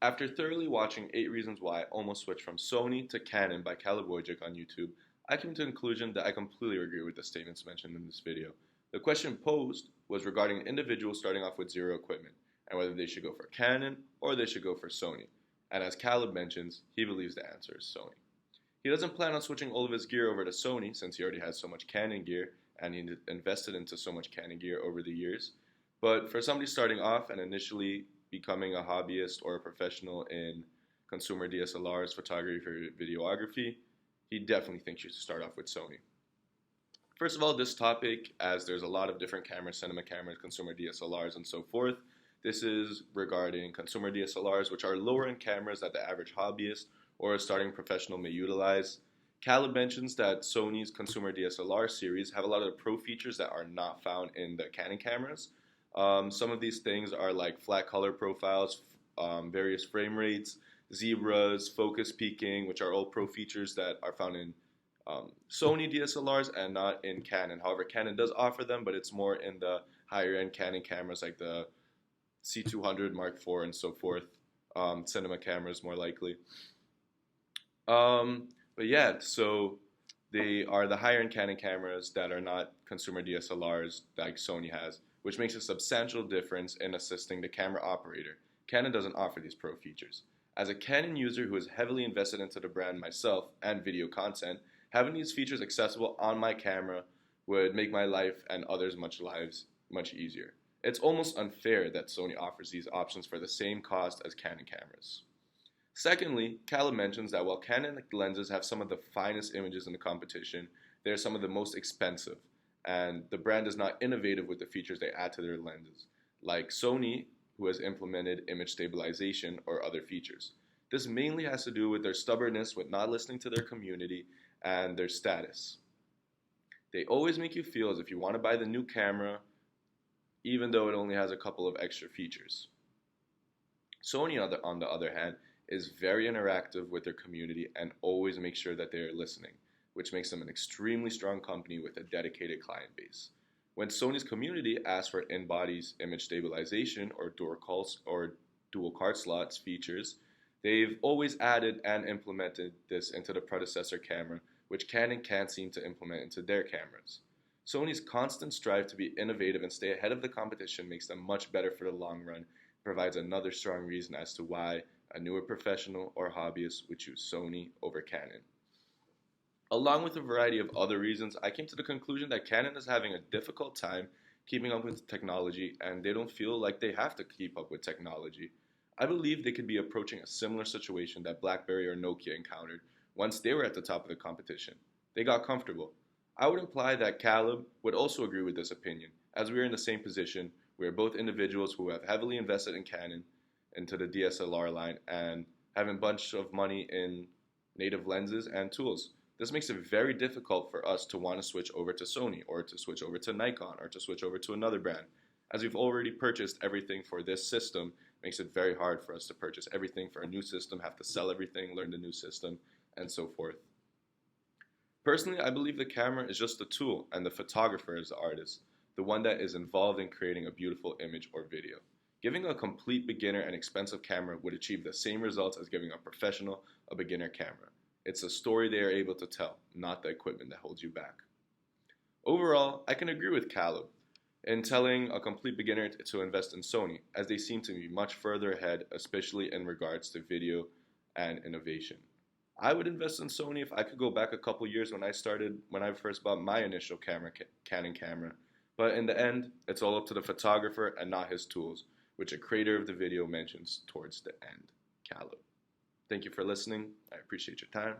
After thoroughly watching 8 Reasons Why I Almost Switched from Sony to Canon by Caleb Wojick on YouTube, I came to the conclusion that I completely agree with the statements mentioned in this video. The question posed was regarding individuals starting off with zero equipment, and whether they should go for Canon or they should go for Sony. And as Caleb mentions, he believes the answer is Sony. He doesn't plan on switching all of his gear over to Sony since he already has so much Canon gear and he invested into so much Canon gear over the years. But for somebody starting off and initially becoming a hobbyist or a professional in consumer DSLRs, photography, or videography, he definitely thinks you should start off with Sony. First of all, this topic, as there's a lot of different cameras, cinema cameras, consumer DSLRs, and so forth, this is regarding consumer DSLRs, which are lower-end cameras that the average hobbyist or a starting professional may utilize. Caleb mentions that Sony's consumer DSLR series have a lot of the pro features that are not found in the Canon cameras. Some of these things are like flat color profiles, various frame rates, zebras, focus peaking, which are all pro features that are found in Sony DSLRs and not in Canon. However, Canon does offer them, but it's more in the higher end Canon cameras like the C200 Mark IV and so forth, cinema cameras more likely. But yeah, so they are the higher end Canon cameras that are not consumer DSLRs like Sony has, which makes a substantial difference in assisting the camera operator. Canon doesn't offer these pro features. As a Canon user who is heavily invested into the brand myself and video content, having these features accessible on my camera would make my life and others' lives much easier. It's almost unfair that Sony offers these options for the same cost as Canon cameras. Secondly, Caleb mentions that while Canon lenses have some of the finest images in the competition, they are some of the most expensive, and the brand is not innovative with the features they add to their lenses, like Sony, who has implemented image stabilization or other features. This mainly has to do with their stubbornness with not listening to their community and their status. They always make you feel as if you want to buy the new camera, even though it only has a couple of extra features. Sony, on the other hand, is very interactive with their community and always makes sure that they are listening, which makes them an extremely strong company with a dedicated client base. When Sony's community asks for in-bodies image stabilization or dual card slots features, they've always added and implemented this into the predecessor camera, which Canon can't seem to implement into their cameras. Sony's constant strive to be innovative and stay ahead of the competition makes them much better for the long run, provides another strong reason as to why a newer professional or hobbyist would choose Sony over Canon. Along with a variety of other reasons, I came to the conclusion that Canon is having a difficult time keeping up with technology, and they don't feel like they have to keep up with technology. I believe they could be approaching a similar situation that BlackBerry or Nokia encountered once they were at the top of the competition. They got comfortable. I would imply that Caleb would also agree with this opinion, as we are in the same position. We are both individuals who have heavily invested in Canon, into the DSLR line, and have a bunch of money in native lenses and tools. This makes it very difficult for us to want to switch over to Sony or to switch over to Nikon or to switch over to another brand. As we've already purchased everything for this system, it makes it very hard for us to purchase everything for a new system, have to sell everything, learn the new system, and so forth. Personally, I believe the camera is just a tool and the photographer is the artist, the one that is involved in creating a beautiful image or video. Giving a complete beginner an expensive camera would achieve the same results as giving a professional a beginner camera. It's the story they are able to tell, not the equipment that holds you back. Overall, I can agree with Caleb in telling a complete beginner to invest in Sony, as they seem to be much further ahead, especially in regards to video and innovation. I would invest in Sony if I could go back a couple years when I first bought my initial Canon camera. But in the end, it's all up to the photographer and not his tools, which a creator of the video mentions towards the end, Caleb. Thank you for listening. I appreciate your time.